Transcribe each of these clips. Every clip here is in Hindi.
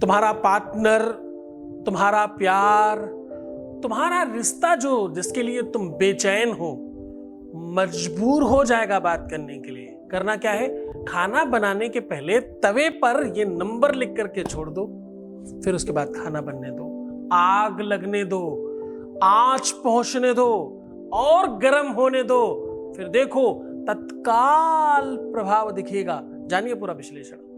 तुम्हारा पार्टनर, तुम्हारा प्यार, तुम्हारा रिश्ता जो जिसके लिए तुम बेचैन हो, मजबूर हो जाएगा बात करने के लिए। करना क्या है, खाना बनाने के पहले तवे पर ये नंबर लिख करके छोड़ दो, फिर उसके बाद खाना बनने दो, आग लगने दो, आंच पहुंचने दो और गर्म होने दो, फिर देखो तत्काल प्रभाव दिखेगा। जानिए पूरा विश्लेषण।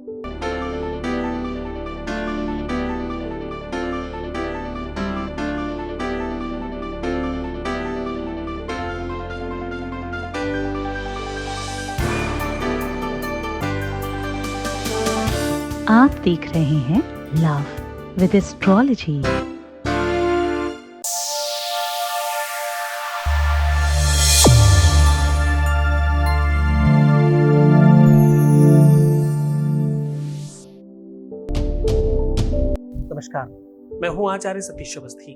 आप देख रहे हैं लव विद एस्ट्रोलॉजी। नमस्कार, मैं हूं आचार्य सतीश अवस्थी।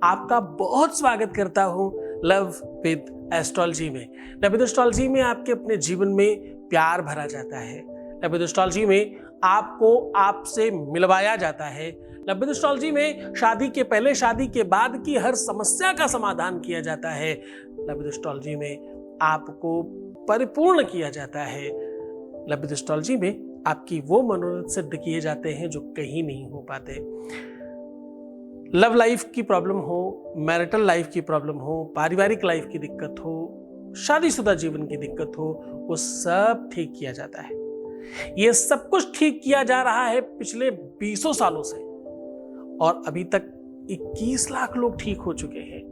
आपका बहुत स्वागत करता हूं लव विद एस्ट्रोलॉजी में। लव विद एस्ट्रोलॉजी में आपके अपने जीवन में प्यार भरा जाता है। लव विद एस्ट्रोलॉजी में आपको आपसे मिलवाया जाता है। लव विद एस्ट्रोलॉजी में शादी के पहले, शादी के बाद की हर समस्या का समाधान किया जाता है। लव विद एस्ट्रोलॉजी में आपको परिपूर्ण किया जाता है। लव विद एस्ट्रोलॉजी में आपकी वो मनोरथ सिद्ध किए जाते हैं जो कहीं नहीं हो पाते। लव लाइफ की प्रॉब्लम हो, मैरिटल लाइफ की प्रॉब्लम हो, पारिवारिक लाइफ की दिक्कत हो, शादीशुदा जीवन की दिक्कत हो, वो सब ठीक किया जाता है। ये सब कुछ ठीक किया जा रहा है पिछले 20 सालों से और अभी तक 21 लाख लोग ठीक हो चुके हैं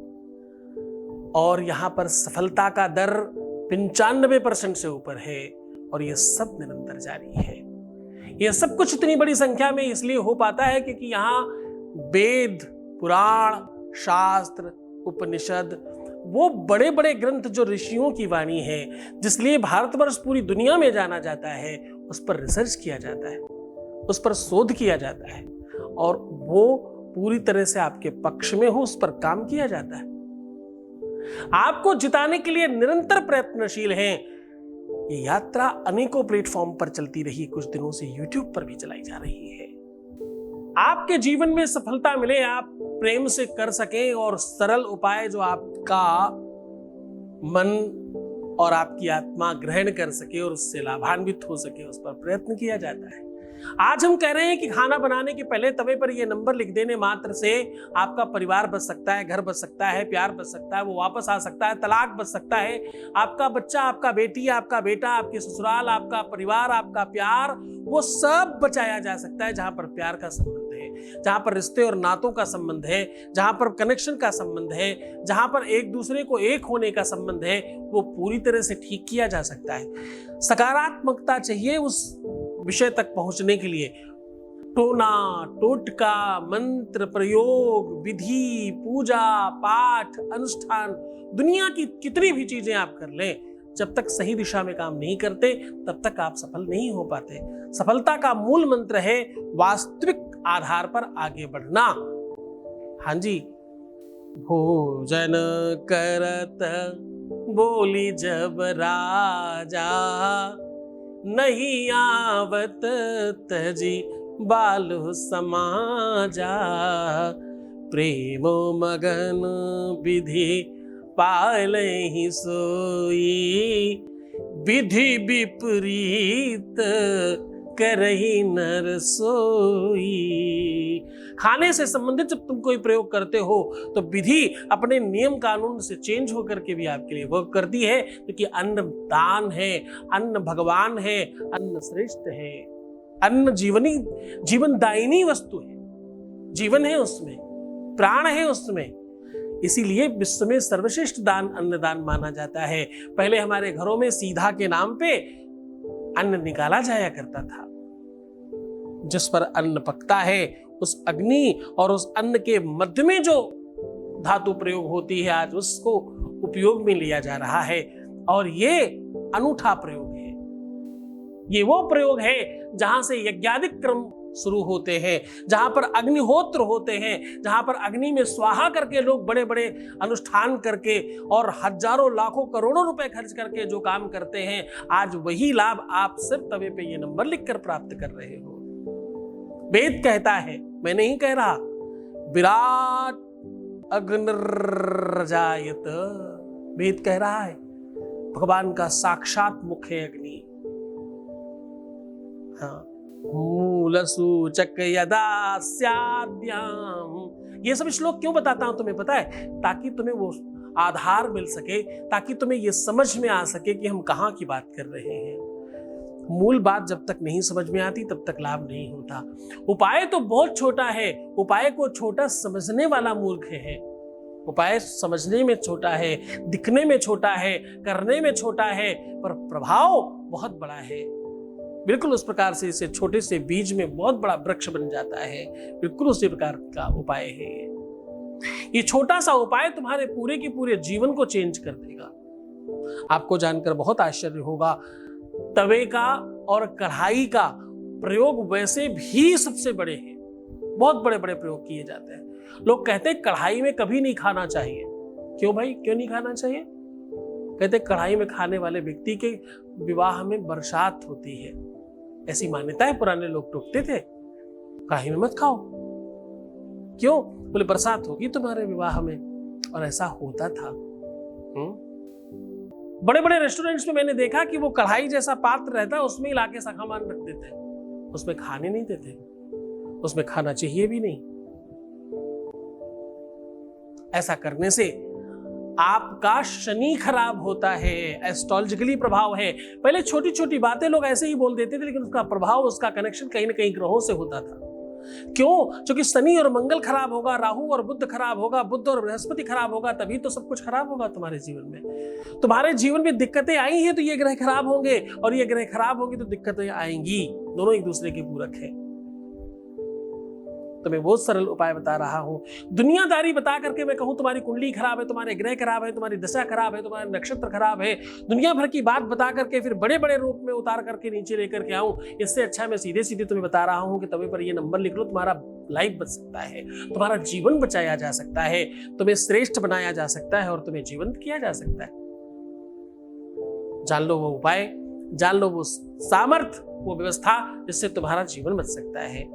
और यहां पर सफलता का दर 95% से ऊपर है और ये सब निरंतर जारी है। ये सब कुछ इतनी बड़ी संख्या में इसलिए हो पाता है क्योंकि यहाँ वेद, पुराण, शास्त्र, उपनिषद, वो बड़े बड़े ग्रंथ जो ऋषियों की वाणी है, जिसलिए भारतवर्ष पूरी दुनिया में जाना जाता है, उस पर रिसर्च किया जाता है, उस पर शोध किया जाता है और वो पूरी तरह से आपके पक्ष में हो, उस पर काम किया जाता है। आपको जिताने के लिए निरंतर प्रयत्नशील हैं। ये यात्रा अनेकों प्लेटफॉर्म पर चलती रही, कुछ दिनों से YouTube पर भी चलाई जा रही है। आपके जीवन में सफलता मिले, आप प्रेम से कर सकें और सरल उपाय जो आपका मन और आपकी आत्मा ग्रहण कर सके और उससे लाभान्वित हो सके, उस पर प्रयत्न किया जाता है। आज हम कह रहे हैं कि खाना बनाने के पहले तवे पर यह नंबर लिख देने मात्र से आपका परिवार बच सकता है, घर बच सकता है, प्यार बच सकता है, वो वापस आ सकता है, तलाक बच सकता है, आपका बच्चा, आपका बेटी, आपका बेटा, आपके ससुराल, आपका परिवार, आपका प्यार, वो सब बचाया जा सकता है। जहां पर प्यार का संबंध है, जहां पर रिश्ते और नातों का संबंध है, जहां पर कनेक्शन का संबंध है, जहां पर एक दूसरे को एक होने का संबंध है, वो पूरी तरह से ठीक किया जा सकता है। सकारात्मकता चाहिए उस विषय तक पहुंचने के लिए। टोना, टोटका, मंत्र, प्रयोग, विधि, पूजा, पाठ, अनुष्ठान, दुनिया की कितनी भी चीजें आप कर लें, जब तक सही दिशा में काम नहीं करते तब तक आप सफल नहीं हो पाते। सफलता का मूल मंत्र है वास्तविक आधार पर आगे बढ़ना। हाँ जी, भोजन करत बोली जब राजा, नहीं आवत तजी बालु समाजा, प्रेमो मगन विधि पालहि सोई, विधि विपरीत करहि नर सोई। खाने से संबंधित जब तुम कोई प्रयोग करते हो तो विधि अपने नियम कानून से चेंज होकर के भी आपके लिए वर्क करती है, क्योंकि अन्न दान है, अन्न भगवान है, अन्न श्रेष्ठ है, अन्न जीवनदायिनी वस्तु है, जीवन है उसमें, प्राण है उसमें। इसीलिए विश्व में सर्वश्रेष्ठ दान अन्नदान माना जाता है। पहले हमारे घरों में सीधा के नाम पे अन्न निकाला जाया करता था। जिस पर अन्न पकता है उस अग्नि और उस अन्न के मध्य में जो धातु प्रयोग होती है, आज उसको उपयोग में लिया जा रहा है और ये अनूठा प्रयोग है। ये वो प्रयोग है जहां से यज्ञादिक क्रम शुरू होते हैं, जहां पर अग्निहोत्र होते हैं, जहां पर अग्नि में स्वाहा करके लोग बड़े बड़े अनुष्ठान करके और हजारों लाखों करोड़ों रुपए खर्च करके जो काम करते हैं, आज वही लाभ आप सिर्फ तवे पे ये नंबर लिखकर प्राप्त कर रहे हो। वेद कहता है, मैं नहीं कह रहा। विराट अग्निर्जायत, वेद कह रहा है। भगवान का साक्षात मुख है अग्नि। हाँ, मूलसूचक यदा स्याद्याम। ये सब श्लोक क्यों बताता हूं तुम्हें पता है? ताकि तुम्हें वो आधार मिल सके, ताकि तुम्हें ये समझ में आ सके कि हम कहां की बात कर रहे हैं। मूल बात जब तक नहीं समझ में आती तब तक लाभ नहीं होता। उपाय तो बहुत छोटा है, उपाय को छोटा समझने वाला मूर्ख है। उपाय समझने में छोटा है, दिखने में छोटा है, करने में छोटा है, पर प्रभाव बहुत बड़ा है। बिल्कुल उस प्रकार से इसे छोटे से बीज में बहुत बड़ा वृक्ष बन जाता है। बिल्कुल उसी प्रकार का उपाय है ये छोटा सा उपाय तुम्हारे पूरे के पूरे जीवन को चेंज कर देगा। आपको जानकर बहुत आश्चर्य होगा, तवे का और कढ़ाई का प्रयोग वैसे भी सबसे बड़े हैं। बहुत बड़े बड़े प्रयोग किए जाते हैं। लोग कहते हैं कढ़ाई में कभी नहीं खाना चाहिए। क्यों भाई, क्यों नहीं खाना चाहिए? कहते कढ़ाई में खाने वाले व्यक्ति के विवाह में बरसात होती है, ऐसी मान्यता है। पुराने लोग टोकते थे कढ़ाई में मत खाओ। क्यों? बोले बरसात होगी तुम्हारे विवाह में, और ऐसा होता था। बड़े बड़े रेस्टोरेंट्स में मैंने देखा कि वो कढ़ाई जैसा पात्र रहता है, उसमें इलाके सामान रख देते, उसमें खाने नहीं देते, उसमें खाना चाहिए भी नहीं। ऐसा करने से आपका शनि खराब होता है, एस्ट्रोलॉजिकली प्रभाव है। पहले छोटी छोटी बातें लोग ऐसे ही बोल देते थे, लेकिन उसका प्रभाव, उसका कनेक्शन कहीं ना कहीं ग्रहों से होता था। क्यों? क्योंकि शनि और मंगल खराब होगा, राहु और बुध खराब होगा, बुध और बृहस्पति खराब होगा, तभी तो सब कुछ खराब होगा तुम्हारे जीवन में। तुम्हारे जीवन में दिक्कतें आई हैं तो ये ग्रह खराब होंगे, और ये ग्रह खराब होंगे तो दिक्कतें आएंगी। दोनों एक दूसरे के पूरक हैं। तो मैं बहुत सरल उपाय बता रहा हूं। दुनियादारी बता करके मैं कहूं तुम्हारी कुंडली खराब है, तुम्हारे ग्रह खराब है, तुम्हारी दशा खराब है, तुम्हारे नक्षत्र खराब है, दुनिया भर की बात बता करके फिर बड़े बड़े रूप में उतार करके नीचे लेकर के आऊं, इससे अच्छा मैं सीधे सीधे तुम्हें बता रहा हूं कि तवे पर ये नंबर लिख लो, तुम्हारा लाइफ बच सकता है, तुम्हारा जीवन बचाया जा सकता है, तुम्हें श्रेष्ठ बनाया जा सकता है, और तुम्हें जीवंत किया जा सकता है। जान लो वो उपाय, जान लो वो सामर्थ, वो व्यवस्था जिससे तुम्हारा जीवन बच सकता है।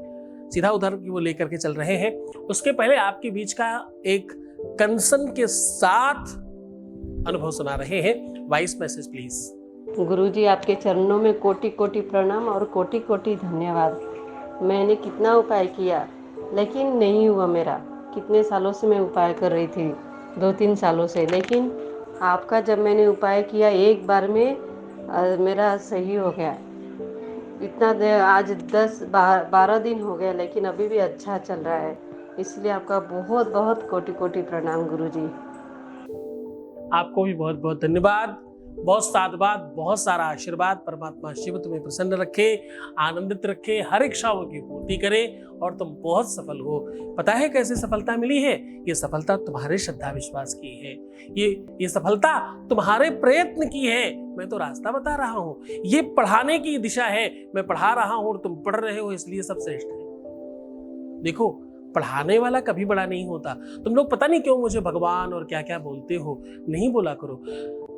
सीधा उधर की वो लेकर के चल रहे हैं। उसके पहले आपके बीच का एक कंसर्न के साथ अनुभव सुना रहे हैं। Voice message please. गुरुजी, आपके चरणों में कोटि कोटि प्रणाम और कोटि कोटि धन्यवाद। मैंने कितना उपाय किया लेकिन नहीं हुआ मेरा। कितने सालों से मैं उपाय कर रही थी, 2-3 सालों से, लेकिन आपका जब मैंने उपाय किया एक बार में मेरा सही हो गया। इतना आज 10-12 दिन हो गया, लेकिन अभी भी अच्छा चल रहा है। इसलिए आपका बहुत बहुत कोटि कोटि प्रणाम गुरुजी। आपको भी बहुत बहुत धन्यवाद, बहुत साधुवाद, बहुत सारा आशीर्वाद। परमात्मा शिव तुम्हें प्रसन्न रखे, आनंदित रखे, हर इच्छाओं की पूर्ति करे, और तुम बहुत सफल हो। पता है कैसे सफलता मिली है? ये सफलता तुम्हारे श्रद्धा विश्वास की है। ये सफलता तुम्हारे प्रयत्न की है। मैं तो रास्ता बता रहा हूँ, ये पढ़ाने की दिशा है। मैं पढ़ा रहा हूँ और तुम पढ़ रहे हो, इसलिए सब श्रेष्ठ है। देखो, पढ़ाने वाला कभी बड़ा नहीं होता। तुम लोग पता नहीं क्यों मुझे भगवान और क्या क्या बोलते हो, नहीं बोला करो।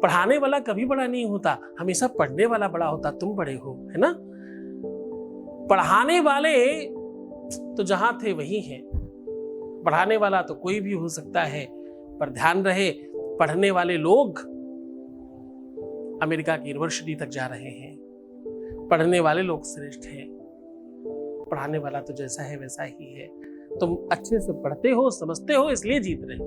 पढ़ाने वाला कभी बड़ा नहीं होता, हमेशा पढ़ने वाला बड़ा होता। तुम बड़े हो, है ना? पढ़ाने वाले तो जहां थे वही हैं। पढ़ाने वाला तो कोई भी हो सकता है, पर ध्यान रहे, पढ़ने वाले लोग अमेरिका की यूनिवर्सिटी तक जा रहे हैं। पढ़ने वाले लोग श्रेष्ठ हैं। पढ़ाने वाला तो जैसा है वैसा ही है। तुम अच्छे से पढ़ते हो, समझते हो, इसलिए जीत रहे हो।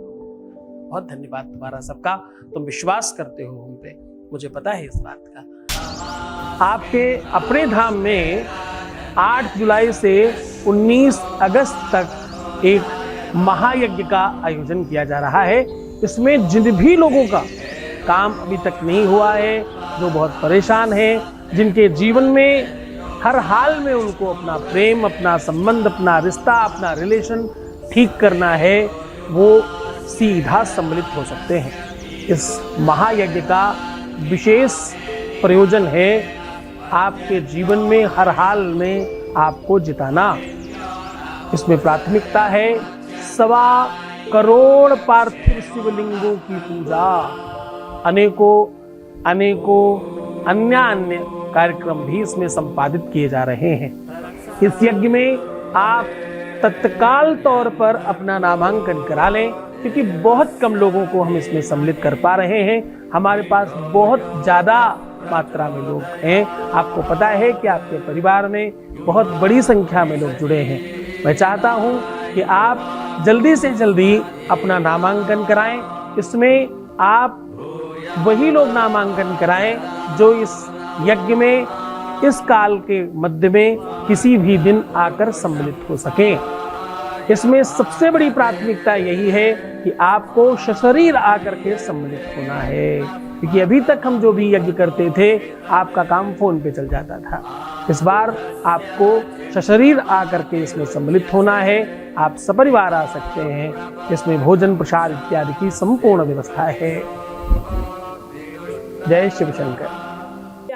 बहुत धन्यवाद तुम्हारा सबका। तुम विश्वास करते हो हम पे, मुझे पता है इस बात का। आपके अपने धाम में 8 जुलाई से 19 अगस्त तक एक महायज्ञ का आयोजन किया जा रहा है। इसमें जिन भी लोगों का काम अभी तक नहीं हुआ है, जो बहुत परेशान हैं, जिनके जीवन में हर हाल में उनको अपना प्रेम, अपना संबंध, अपना रिश्ता, अपना रिलेशन ठीक करना है, वो सीधा सम्मिलित हो सकते हैं। इस महायज्ञ का विशेष प्रयोजन है आपके जीवन में हर हाल में आपको जिताना। इसमें प्राथमिकता है 1.25 करोड़ पार्थिव शिवलिंगों की पूजा। अनेकों अन्य कार्यक्रम भी इसमें संपादित किए जा रहे हैं। इस यज्ञ में आप तत्काल तौर पर अपना नामांकन करा लें, क्योंकि बहुत कम लोगों को हम इसमें सम्मिलित कर पा रहे हैं। हमारे पास बहुत ज़्यादा मात्रा में लोग हैं। आपको पता है कि आपके परिवार में बहुत बड़ी संख्या में लोग जुड़े हैं। मैं चाहता हूं कि आप जल्दी से जल्दी अपना नामांकन कराएं। इसमें आप वही लोग नामांकन कराएं जो इस यज्ञ में इस काल के मध्य में किसी भी दिन आकर सम्मिलित हो सकें। इसमें सबसे बड़ी प्राथमिकता यही है कि आपको सशरीर आकर के सम्मिलित होना है, क्योंकि अभी तक हम जो भी यज्ञ करते थे आपका काम फोन पे चल जाता था। इस बार आपको सशरीर आकर के इसमें सम्मिलित होना है। आप सपरिवार आ सकते हैं। इसमें भोजन प्रसाद इत्यादि की संपूर्ण व्यवस्था है। जय शिव शंकर।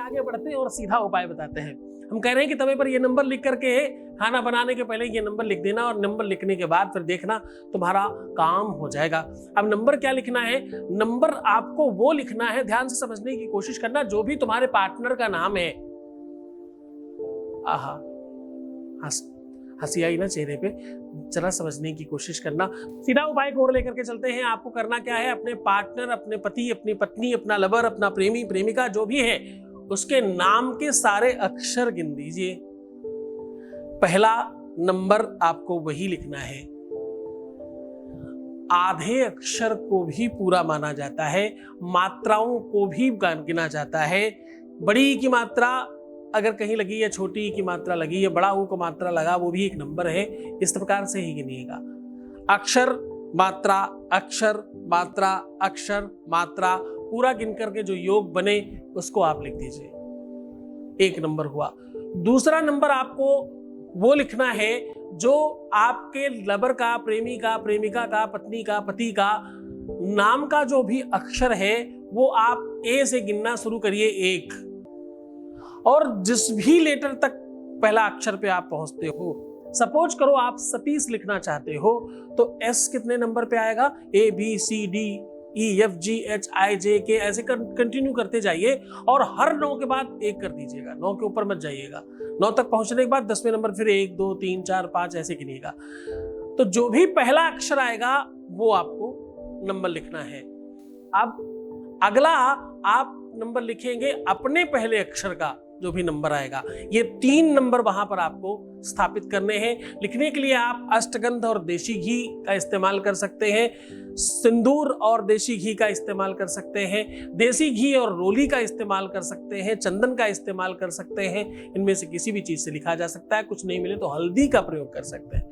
आगे बढ़ते हैं और सीधा उपाय बताते हैं। हम कह रहे हैं कि तवे पर ये नंबर लिख करके खाना बनाने के पहले ये नंबर लिख देना, और नंबर लिखने के बाद फिर देखना तुम्हारा काम हो जाएगा। अब नंबर क्या लिखना है? नंबर आपको वो लिखना है, ध्यान से समझने की कोशिश करना, जो भी तुम्हारे पार्टनर का नाम है। आहा, हंसी आई ना चेहरे पे, जरा समझने की कोशिश करना। सीधा उपाय को और लेकर के चलते हैं। आपको करना क्या है? अपने पार्टनर, अपने पति, अपनी पत्नी, अपना लवर, अपना प्रेमी प्रेमिका जो भी है, उसके नाम के सारे अक्षर गिन दीजिए। पहला नंबर आपको वही लिखना है। आधे अक्षर को भी पूरा माना जाता है, मात्राओं को भी गिना जाता है। बड़ी की मात्रा अगर कहीं लगी है, छोटी की मात्रा लगी है, बड़ा ऊ को मात्रा लगा, वो भी एक नंबर है। इस प्रकार से ही गिनिएगा। अक्षर मात्रा, अक्षर मात्रा, अक्षर मात्रा, पूरा गिन करके जो योग बने उसको आप लिख दीजिए। एक नंबर हुआ। दूसरा नंबर आपको वो लिखना है जो आपके लवर का, प्रेमी का, प्रेमिका का, पत्नी का, पति का नाम का जो भी अक्षर है वो आप ए से गिनना शुरू करिए, 1। और जिस भी लेटर तक पहला अक्षर पे आप पहुंचते हो, सपोज करो आप सतीश लिखना चाहते हो, तो एस कितने नंबर पे आएगा? A B C D E F G H I J K, ऐसे कंटिन्यू करते जाइए और हर 9 के बाद 1 कर दीजिएगा। 9 के ऊपर मत जाइएगा। 9 तक पहुंचने के बाद 10वें नंबर फिर 1 2 3 4 5 ऐसे गिनिएगा। तो जो भी पहला अक्षर आएगा वो आपको नंबर लिखना है। अब अगला आप नंबर लिखेंगे अपने पहले अक्षर का जो भी नंबर आएगा। ये 3 नंबर वहां पर आपको स्थापित करने हैं। लिखने के लिए आप अष्टगंध और देशी घी का इस्तेमाल कर सकते हैं, सिंदूर और देशी घी का इस्तेमाल कर सकते हैं, देसी घी और रोली का इस्तेमाल कर सकते हैं, चंदन का इस्तेमाल कर सकते हैं। इनमें से किसी भी चीज से लिखा जा सकता है। कुछ नहीं मिले तो हल्दी का प्रयोग कर सकते हैं।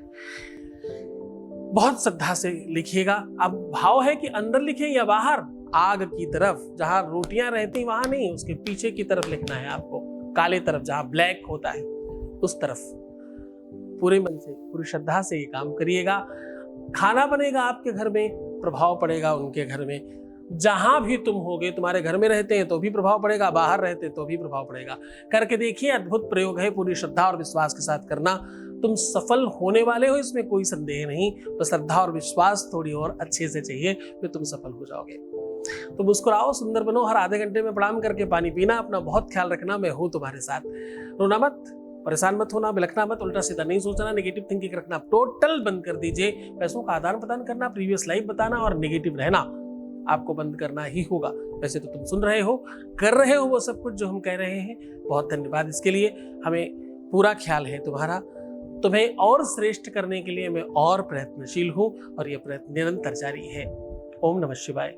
बहुत श्रद्धा से लिखिएगा। अब भाव है कि अंदर लिखें या बाहर? आग की तरफ, जहां रोटियां रहती वहां नहीं, उसके पीछे की तरफ लिखना है आपको, काले तरफ जहां ब्लैक होता है उस तरफ। पूरे मन से, पूरी श्रद्धा से ये काम करिएगा। खाना बनेगा आपके घर में, प्रभाव पड़ेगा उनके घर में। जहां भी तुम होगे, तुम्हारे घर में रहते हैं तो भी प्रभाव पड़ेगा, बाहर रहते तो भी प्रभाव पड़ेगा। करके देखिए, अद्भुत प्रयोग है। पूरी श्रद्धा और विश्वास के साथ करना। तुम सफल होने वाले हो, इसमें कोई संदेह नहीं। तो श्रद्धा और विश्वास थोड़ी और अच्छे से चाहिए, फिर तुम सफल हो जाओगे। तो मुस्कुराओ, सुंदर बनो। हर आधे घंटे में प्रणाम करके पानी पीना। अपना बहुत ख्याल रखना। मैं हूं तुम्हारे साथ। रोना मत, परेशान मत होना, बिलखना मत, उल्टा सीधा नहीं सोचना, नेगेटिव थिंकिंग रखना टोटल बंद कर दीजिए। पैसों का आदान प्रदान करना, प्रीवियस लाइफ बताना और नेगेटिव रहना आपको बंद करना ही होगा। वैसे तो तुम सुन रहे हो, कर रहे हो वो सब कुछ जो हम कह रहे हैं। बहुत धन्यवाद इसके लिए। हमें पूरा ख्याल है तुम्हारा। तुम्हें और श्रेष्ठ करने के लिए मैं और प्रयत्नशील हूं और यह प्रयत्न निरंतर जारी है। ओम नमः शिवाय।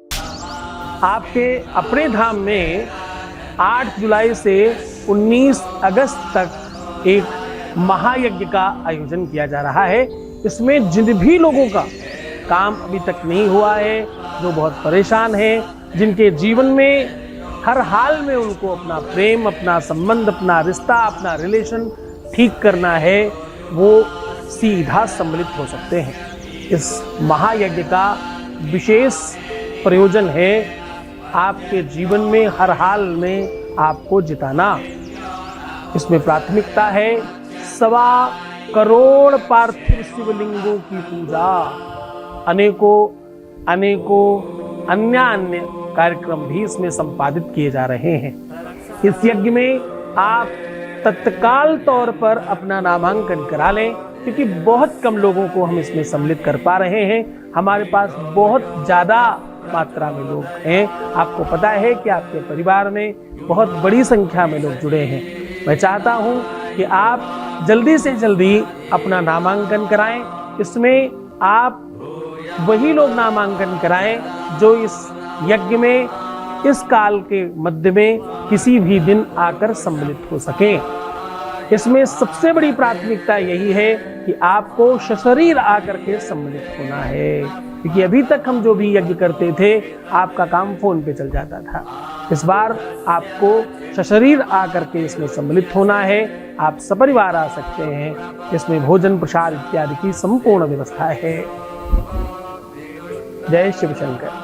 आपके अपने धाम में 8 जुलाई से 19 अगस्त तक एक महायज्ञ का आयोजन किया जा रहा है। इसमें जिन भी लोगों का काम अभी तक नहीं हुआ है, जो बहुत परेशान हैं, जिनके जीवन में हर हाल में उनको अपना प्रेम, अपना संबंध, अपना रिश्ता, अपना रिलेशन ठीक करना है, वो सीधा सम्मिलित हो सकते हैं। इस महायज्ञ का विशेष प्रयोजन है आपके जीवन में हर हाल में आपको जिताना। इसमें प्राथमिकता है 1.25 करोड़ पार्थिव शिवलिंगों की पूजा। अनेकों अन्य कार्यक्रम भी इसमें संपादित किए जा रहे हैं। इस यज्ञ में आप तत्काल तौर पर अपना नामांकन करा लें, क्योंकि बहुत कम लोगों को हम इसमें सम्मिलित कर पा रहे हैं। हमारे पास बहुत ज़्यादा मात्रा में लोग हैं। आपको पता है कि आपके परिवार में बहुत बड़ी संख्या में लोग जुड़े हैं। मैं चाहता हूं कि आप जल्दी से जल्दी अपना नामांकन कराएं। इसमें आप वही लोग नामांकन कराएं जो इस यज्ञ में इस काल के मध्य में किसी भी दिन आकर सम्मिलित हो सकें। इसमें सबसे बड़ी प्राथमिकता यही है कि आपको सशरीर आकर के सम्मिलित होना है, क्योंकि अभी तक हम जो भी यज्ञ करते थे आपका काम फोन पे चल जाता था। इस बार आपको सशरीर आकर के इसमें सम्मिलित होना है। आप सपरिवार आ सकते हैं। इसमें भोजन प्रसाद इत्यादि की संपूर्ण व्यवस्था है। जय शिव शंकर।